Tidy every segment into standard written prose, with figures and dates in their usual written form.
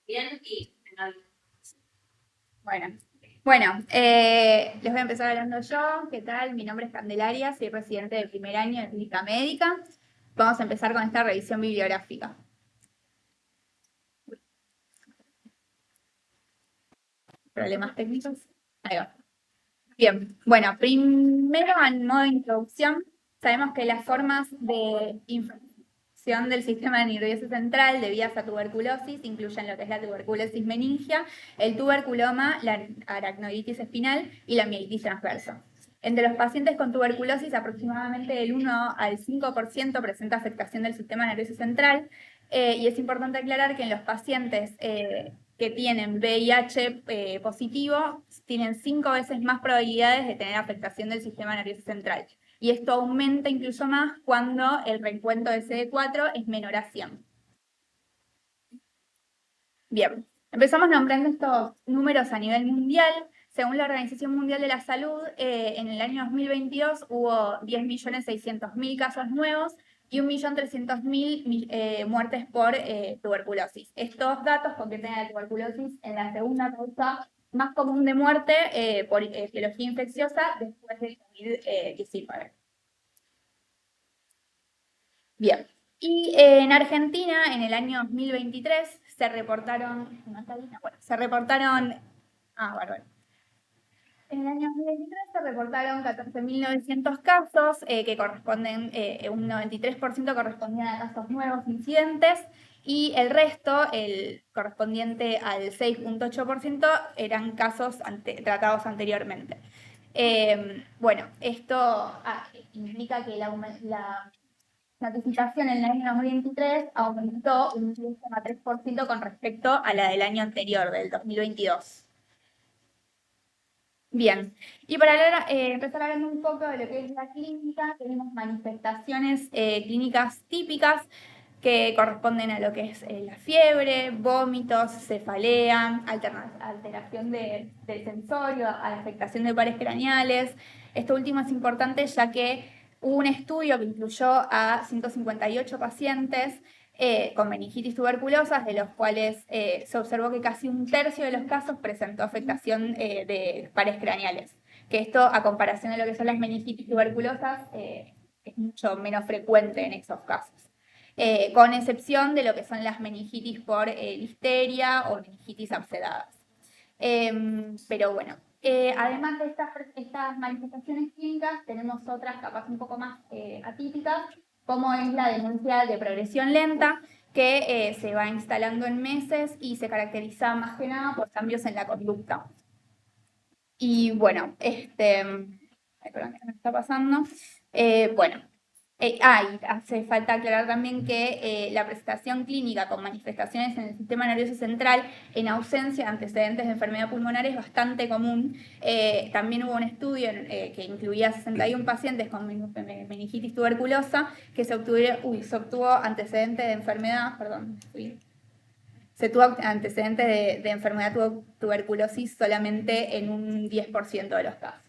Bien y Bueno, les voy a empezar hablando yo. ¿Qué tal? Mi nombre es Candelaria, soy residente de primer año de Clínica Médica. Vamos a empezar con esta revisión bibliográfica. ¿Problemas técnicos? Ahí va. Bien, bueno, primero, en modo de introducción, sabemos que las formas de infección del sistema nervioso central debidas a tuberculosis incluyen lo que es la tuberculosis meningia, el tuberculoma, la aracnoiditis espinal y la mielitis transversa. Entre los pacientes con tuberculosis, aproximadamente del 1 al 5% presenta afectación del sistema nervioso central, y es importante aclarar que en los pacientes que tienen VIH positivo tienen 5 veces más probabilidades de tener afectación del sistema nervioso central. Y esto aumenta incluso más cuando el reencuentro de CD4 es menor a 100. Bien, empezamos nombrando estos números a nivel mundial. Según la Organización Mundial de la Salud, en el año 2022 hubo 10.600.000 casos nuevos y 1.300.000 muertes por tuberculosis. Estos datos convierten a la tuberculosis en la segunda causa más común de muerte por etiología infecciosa después del COVID-19. Bien. Y en Argentina, en el año 2023, se reportaron, bárbaro. En el año 2023 se reportaron 14.900 casos, que corresponden, un 93% correspondían a casos nuevos incidentes, y el resto, el correspondiente al 6,8%, eran casos tratados anteriormente. Bueno, esto implica que la notificación en el año 2023 aumentó un 10,3% con respecto a la del año anterior, del 2022. Bien, y para empezar hablando un poco de lo que es la clínica, tenemos manifestaciones clínicas típicas que corresponden a lo que es la fiebre, vómitos, cefalea, alteración del sensorio, a la afectación de pares craneales. Esto último es importante ya que hubo un estudio que incluyó a 158 pacientes con meningitis tuberculosas, de los cuales se observó que casi un tercio de los casos presentó afectación de pares craneales, que esto, a comparación de lo que son las meningitis tuberculosas, es mucho menos frecuente en esos casos. Con excepción de lo que son las meningitis por listeria o meningitis abscedadas. Pero bueno, además de estas manifestaciones clínicas, tenemos otras capaz un poco más atípicas, como es la demencia de progresión lenta, que se va instalando en meses y se caracteriza más que nada por cambios en la conducta. Y bueno, ay, perdón, ¿qué me está pasando? Bueno, y hace falta aclarar también que la presentación clínica con manifestaciones en el sistema nervioso central en ausencia de antecedentes de enfermedad pulmonar es bastante común. También hubo un estudio que incluía 61 pacientes con meningitis tuberculosa que se obtuvo antecedentes de enfermedad, perdón, se tuvo antecedentes de enfermedad tuberculosis solamente en un 10% de los casos.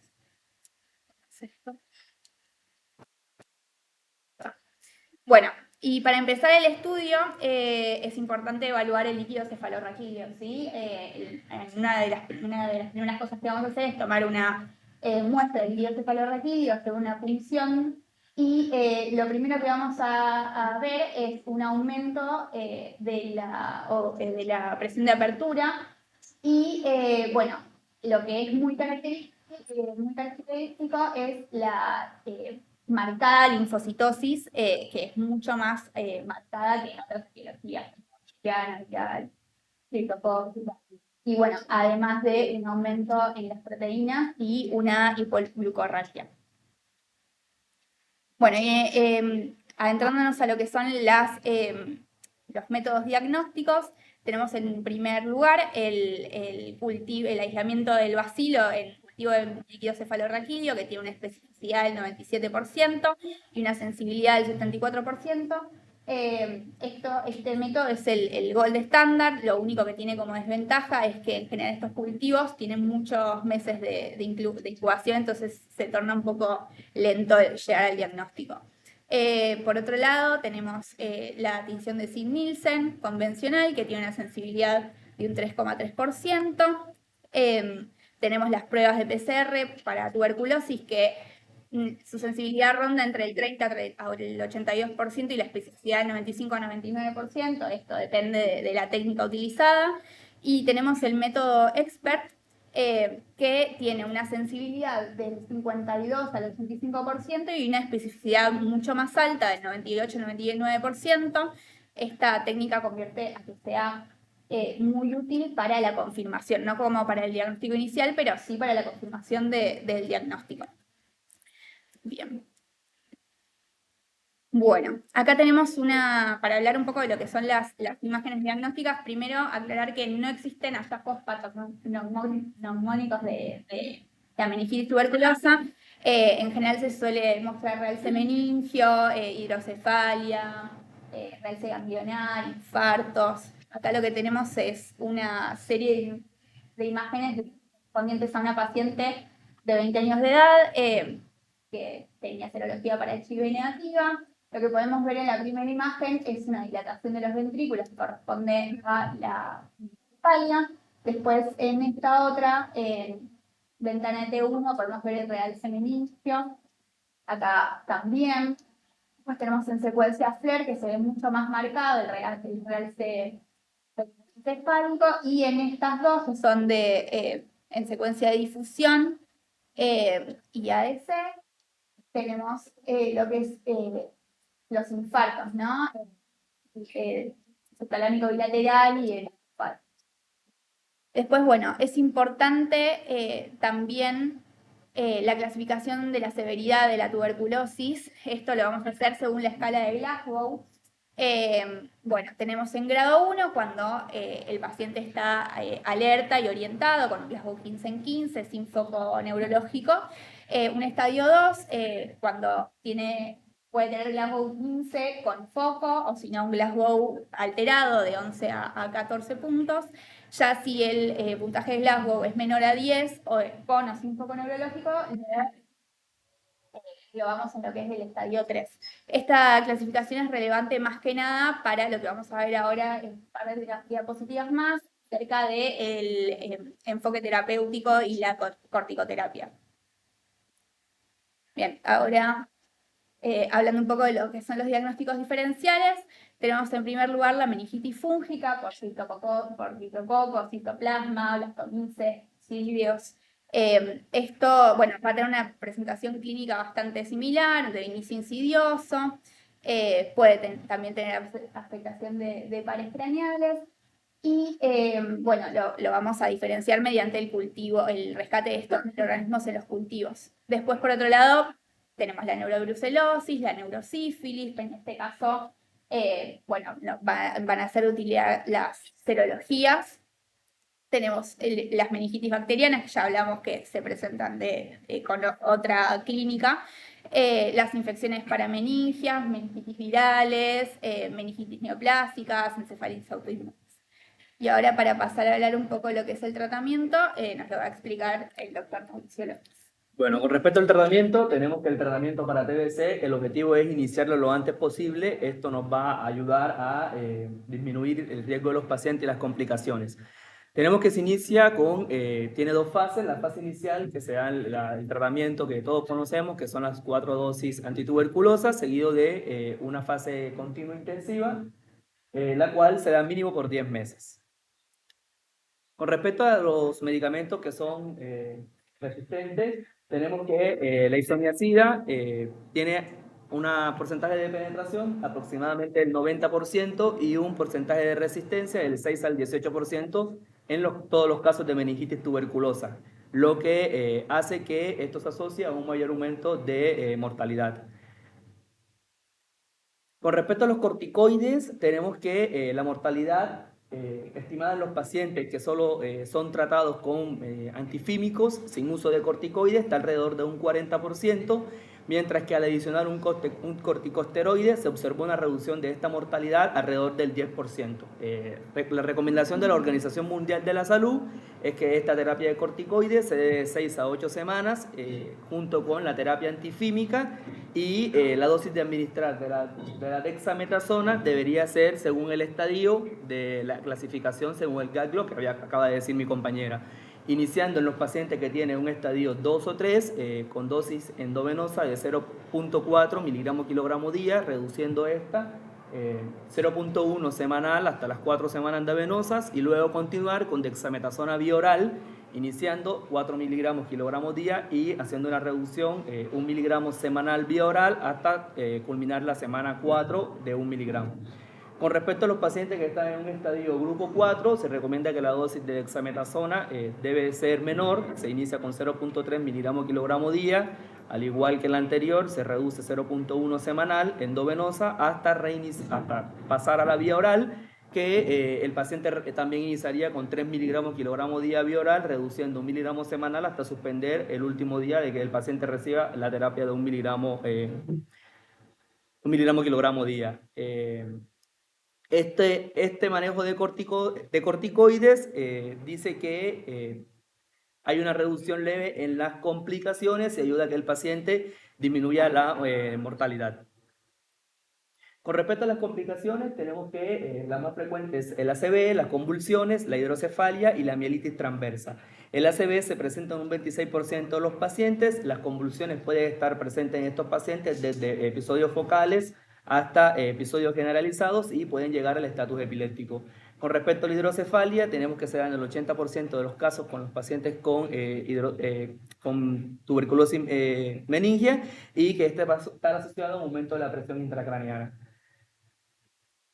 Bueno, y para empezar el estudio es importante evaluar el líquido cefalorraquídeo, ¿sí? Una de las primeras cosas que vamos a hacer es tomar una muestra de líquido cefalorraquídeo, hacer una punción, y lo primero que vamos a ver es un aumento de la presión de apertura y, bueno, lo que es muy característico es la marcada linfocitosis, que es mucho más marcada que en otras etiologías, y bueno, además de un aumento en las proteínas y una hipoglucorragia. Bueno, adentrándonos a lo que son los métodos diagnósticos, tenemos en primer lugar el aislamiento del bacilo en cultivo de líquido cefalorraquídeo, que tiene una especificidad del 97% y una sensibilidad del 74%. Este método es el gold estándar. Lo único que tiene como desventaja es que en general estos cultivos tienen muchos meses de incubación, entonces se torna un poco lento llegar al diagnóstico. Por otro lado, tenemos la tinción de Sid-Nielsen convencional, que tiene una sensibilidad de un 3,3%. Tenemos las pruebas de PCR para tuberculosis que su sensibilidad ronda entre el 30 al 82% y la especificidad del 95 a 99%. Esto depende de la técnica utilizada. Y tenemos el método EXPERT, que tiene una sensibilidad del 52 al 85% y una especificidad mucho más alta, del 98 al 99%. Esta técnica convierte a que sea muy útil para la confirmación, no como para el diagnóstico inicial, pero sí para la confirmación del diagnóstico. Bien. Bueno, acá tenemos para hablar un poco de lo que son las imágenes diagnósticas. Primero, aclarar que no existen hallazgos patognomónicos de la meningitis tuberculosa. En general se suele mostrar realce meningio, hidrocefalia, realce ganglionar, infartos. Acá lo que tenemos es una serie de imágenes correspondientes a una paciente de 20 años de edad, que tenía serología para HIV negativa. Lo que podemos ver en la primera imagen es una dilatación de los ventrículos que corresponde a la cefalia. Después, en esta otra, ventana de T1, podemos ver el realce meningio. Acá también. Después tenemos en secuencia FLAIR, que se ve mucho más marcado el realce cefálico. Y en estas dos, que son en secuencia de difusión y ADC, tenemos lo que es los infartos, ¿no? El subtalámico bilateral y el infarto. Después, bueno, es importante también la clasificación de la severidad de la tuberculosis. Esto lo vamos a hacer según la escala de Glasgow. Bueno, tenemos en grado 1 cuando el paciente está alerta y orientado con un Glasgow 15 en 15, sin foco neurológico. Un estadio 2, cuando puede tener Glasgow 15 con foco, o si no, un Glasgow alterado de 11 a 14 puntos. Ya si el puntaje de Glasgow es menor a 10, o con o sin foco neurológico, lo vamos en lo que es el estadio 3. Esta clasificación es relevante más que nada para lo que vamos a ver ahora en un par de diapositivas más, acerca del enfoque terapéutico y la corticoterapia. Bien, ahora hablando un poco de lo que son los diagnósticos diferenciales, tenemos en primer lugar la meningitis fúngica por criptococo, citoplasma, Blastomyces, cilios. Esto, bueno, va a tener una presentación clínica bastante similar, de inicio insidioso, puede también tener afectación de pares craneales. Y bueno, lo vamos a diferenciar mediante el cultivo, el rescate de estos microorganismos en los cultivos. Después, por otro lado, tenemos la neurobrucelosis, la neurosífilis, en este caso, bueno, van a ser de utilidad las serologías. Tenemos las meningitis bacterianas, que ya hablamos que se presentan con otra clínica. Las infecciones parameningias, meningitis virales, meningitis neoplásicas, encefalitis autoinmunes. Y ahora, para pasar a hablar un poco de lo que es el tratamiento, nos lo va a explicar el doctor Mauricio López. Bueno, con respecto al tratamiento, tenemos que el tratamiento para TBC, el objetivo es iniciarlo lo antes posible. Esto nos va a ayudar a disminuir el riesgo de los pacientes y las complicaciones. Tenemos que se inicia tiene dos fases, la fase inicial, que será el tratamiento que todos conocemos, que son las 4 dosis antituberculosas, seguido de una fase continua intensiva, la cual será mínimo por 10 meses. Con respecto a los medicamentos que son resistentes, tenemos que la isoniazida tiene un porcentaje de penetración aproximadamente del 90% y un porcentaje de resistencia del 6 al 18% en todos los casos de meningitis tuberculosa, lo que hace que esto se asocie a un mayor aumento de mortalidad. Con respecto a los corticoides, tenemos que la mortalidad estimada en los pacientes que solo son tratados con antifímicos sin uso de corticoides está alrededor de un 40%, mientras que al adicionar un corticosteroide se observó una reducción de esta mortalidad alrededor del 10%. La recomendación de la Organización Mundial de la Salud es que esta terapia de corticoides se dé de 6 a 8 semanas junto con la terapia antifímica, y la dosis de administrar de la dexametasona debería ser según el estadio de la clasificación según el GACLO que acaba de decir mi compañera, iniciando en los pacientes que tienen un estadio 2 o 3 con dosis endovenosa de 0.4 miligramos kilogramo día, reduciendo esta 0.1 semanal hasta las 4 semanas endovenosas, y luego continuar con dexametasona bioral, iniciando 4 miligramos kilogramo día y haciendo una reducción 1 miligramo semanal bioral hasta culminar la semana 4 de 1 miligramo. Con respecto a los pacientes que están en un estadio grupo 4, se recomienda que la dosis de dexametasona debe ser menor, se inicia con 0.3 miligramos kilogramo día, al igual que la anterior, se reduce 0.1 semanal endovenosa hasta pasar a la vía oral, que el paciente también iniciaría con 3 miligramos kilogramo día vía oral, reduciendo 1 miligramo semanal hasta suspender el último día de que el paciente reciba la terapia de 1 miligramo kilogramo día. Este manejo de corticoides dice que hay una reducción leve en las complicaciones y ayuda a que el paciente disminuya la mortalidad. Con respecto a las complicaciones, tenemos que las más frecuentes es el ACV, las convulsiones, la hidrocefalia y la mielitis transversa. El ACV se presenta en un 26% de los pacientes, las convulsiones pueden estar presentes en estos pacientes desde episodios focales hasta episodios generalizados y pueden llegar al estatus epiléptico. Con respecto a la hidrocefalia, tenemos que se da en el 80% de los casos con los pacientes con tuberculosis meningia, y que este va a estar asociado a un aumento de la presión intracraneana.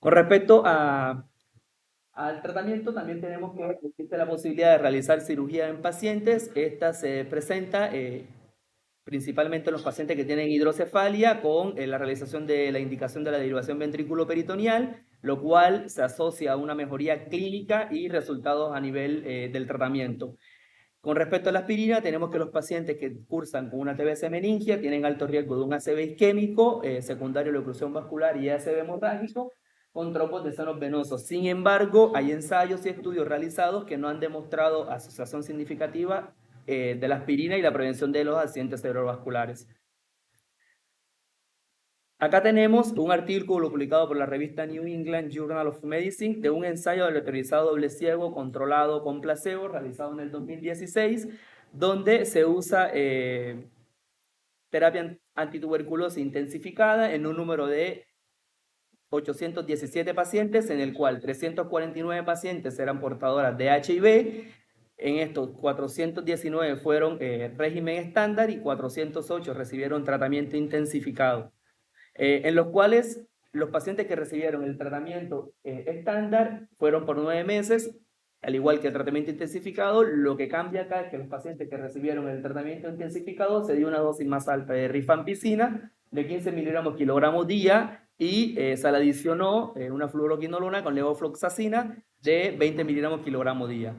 Con respecto al tratamiento, también tenemos que existe la posibilidad de realizar cirugía en pacientes. Esta se presenta principalmente en los pacientes que tienen hidrocefalia con la realización de la indicación de la derivación ventrículo-peritoneal, lo cual se asocia a una mejoría clínica y resultados a nivel del tratamiento. Con respecto a la aspirina, tenemos que los pacientes que cursan con una TBC meningia tienen alto riesgo de un ACV isquémico, secundario a la oclusión vascular y ACV hemorrágico, con tropos de senos venosos. Sin embargo, hay ensayos y estudios realizados que no han demostrado asociación significativa de la aspirina y la prevención de los accidentes cerebrovasculares. Acá tenemos un artículo publicado por la revista New England Journal of Medicine de un ensayo aleatorizado doble ciego controlado con placebo realizado en el 2016, donde se usa terapia antituberculosis intensificada en un número de 817 pacientes, en el cual 349 pacientes eran portadoras de HIV. En estos 419 fueron régimen estándar y 408 recibieron tratamiento intensificado, en los cuales los pacientes que recibieron el tratamiento estándar fueron por 9 meses, al igual que el tratamiento intensificado. Lo que cambia acá es que los pacientes que recibieron el tratamiento intensificado se dio una dosis más alta de rifampicina de 15 miligramos kilogramo día, y se le adicionó una fluoroquinolona con levofloxacina de 20 miligramos kilogramo día.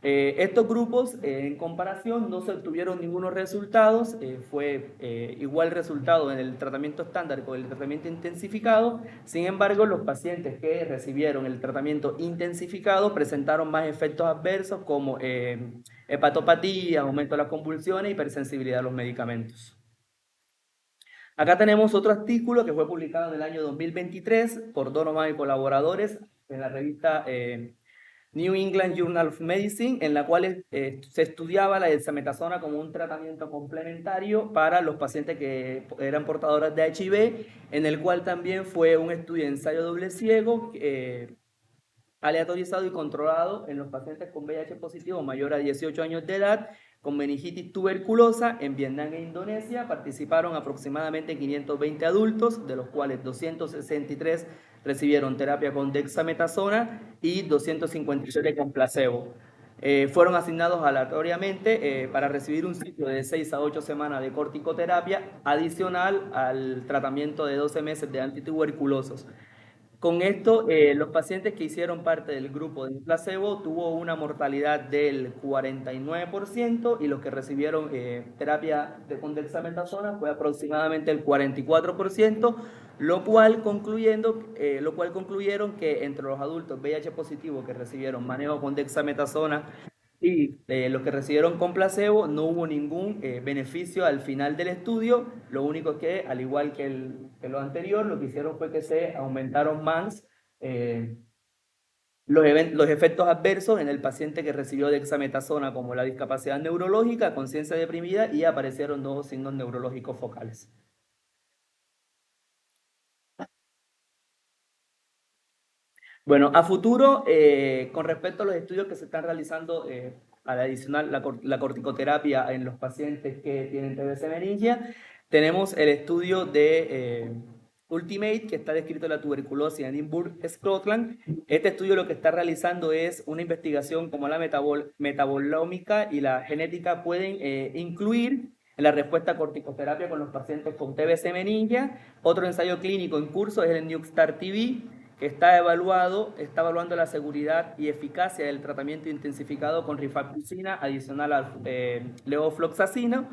Estos grupos en comparación no se obtuvieron ningunos resultados, fue igual resultado en el tratamiento estándar con el tratamiento intensificado. Sin embargo, los pacientes que recibieron el tratamiento intensificado presentaron más efectos adversos como hepatopatía, aumento de las convulsiones y hipersensibilidad a los medicamentos. Acá tenemos otro artículo que fue publicado en el año 2023 por Donovan y colaboradores en la revista New England Journal of Medicine, en la cual se estudiaba la dexametasona como un tratamiento complementario para los pacientes que eran portadores de HIV, en el cual también fue un estudio de ensayo doble ciego aleatorizado y controlado en los pacientes con VIH positivo mayor a 18 años de edad con meningitis tuberculosa en Vietnam e Indonesia. Participaron aproximadamente 520 adultos, de los cuales 263 recibieron terapia con dexametasona y 257 con placebo. Fueron asignados aleatoriamente para recibir un ciclo de 6 a 8 semanas de corticoterapia adicional al tratamiento de 12 meses de antituberculosos. Con esto, los pacientes que hicieron parte del grupo de placebo tuvo una mortalidad del 49% y los que recibieron terapia con dexametasona fue aproximadamente el 44%, lo cual concluyeron que entre los adultos VIH positivos que recibieron manejo con dexametasona y los que recibieron con placebo no hubo ningún beneficio al final del estudio. Lo único que, al igual que lo anterior, lo que hicieron fue que se aumentaron más los efectos adversos en el paciente que recibió dexametasona, como la discapacidad neurológica, conciencia deprimida, y aparecieron nuevos signos neurológicos focales. Bueno, a futuro, con respecto a los estudios que se están realizando al adicional la corticoterapia en los pacientes que tienen TBC meningia, tenemos el estudio de Ultimate, que está descrito en la tuberculosis en Edinburgh, Scotland. Este estudio lo que está realizando es una investigación como la metabolómica y la genética pueden incluir en la respuesta a corticoterapia con los pacientes con TBC meningia. Otro ensayo clínico en curso es el NewStar TV, que está evaluando la seguridad y eficacia del tratamiento intensificado con rifampicina adicional a levofloxacina,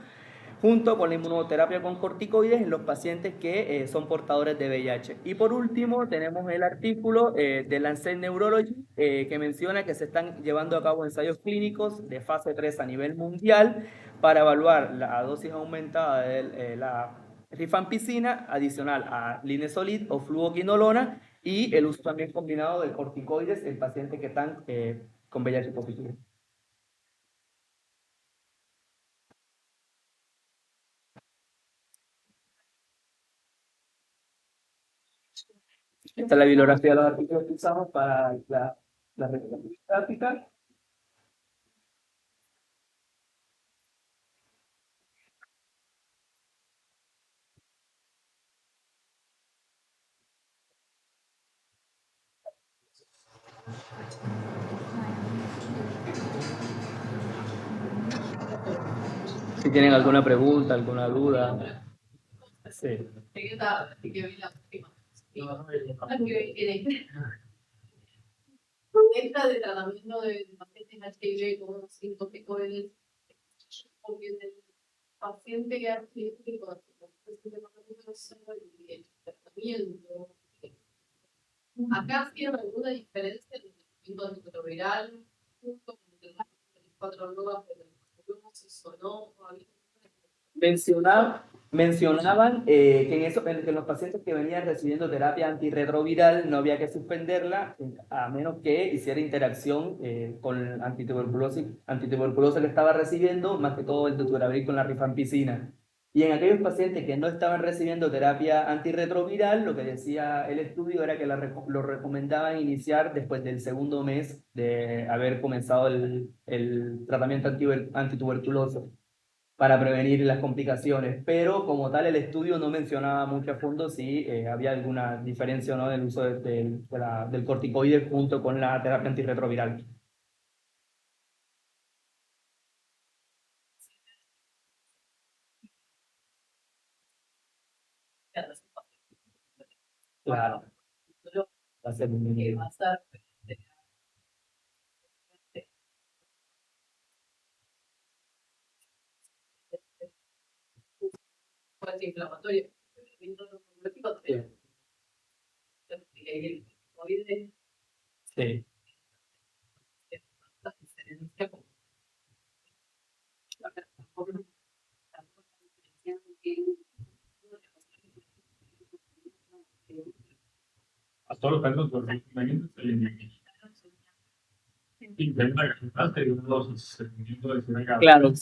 junto con la inmunoterapia con corticoides en los pacientes que son portadores de VIH. Y por último, tenemos el artículo de Lancet Neurology que menciona que se están llevando a cabo ensayos clínicos de fase 3 a nivel mundial para evaluar la dosis aumentada de la rifampicina adicional a linezolid o fluoquinolona y el uso también combinado de corticoides en pacientes que están con VIH positivo. Esta es la bibliografía de los artículos que usamos para la recomendación práctica. Si tienen alguna pregunta, alguna duda. Sí. Esta de tratamiento de pacientes HIV con corticoides, el paciente que ha recibido el tratamiento. Acá tiene alguna diferencia en el tratamiento antirretroviral junto con el 4 nuevas de tuberculosis o no. Mencionaban que en los pacientes que venían recibiendo terapia antirretroviral no había que suspenderla a menos que hiciera interacción con antituberculosis que estaba recibiendo, más que todo el deucravail con la rifampicina. Y en aquellos pacientes que no estaban recibiendo terapia antirretroviral, lo que decía el estudio era que lo recomendaban iniciar después del segundo mes de haber comenzado el tratamiento antituberculoso para prevenir las complicaciones, pero como tal el estudio no mencionaba mucho a fondo si había alguna diferencia o no en el uso del corticoide junto con la terapia antirretroviral. Claro. Va a ser Inflamatorio. Sí. A todos los casos de reclutamiento se le intenta gastarse de una dosis dependiendo de si era grado Claro.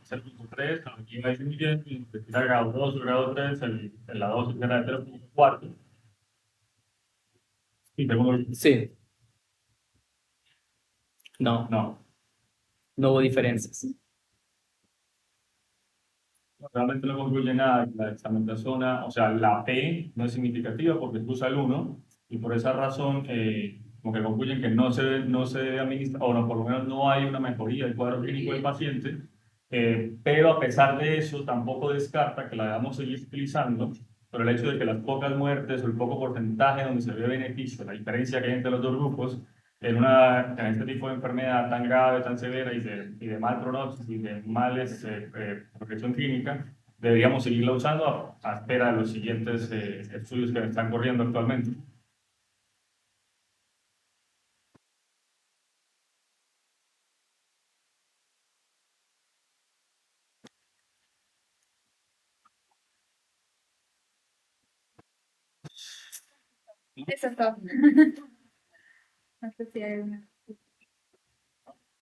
0.3, aquí va disminuyendo, y si era grado 2 o grado 3, la dosis era de 0.4. Y tengo... Sí. No hubo diferencias. Realmente no concluye nada. La dexametasona, o sea, la P no es significativa porque usa el 1 y por esa razón como que concluyen que no se debe administrar, o no, por lo menos no hay una mejoría del cuadro clínico del paciente, pero a pesar de eso tampoco descarta que la debamos seguir utilizando pero el hecho de que las pocas muertes o el poco porcentaje donde se ve beneficio, la diferencia que hay entre los dos grupos, en este tipo de enfermedad tan grave, tan severa y de mal pronóstico y de males progresión clínica, deberíamos seguirla usando a espera de los siguientes estudios que están corriendo actualmente. Eso es todo. No sé si hay alguna.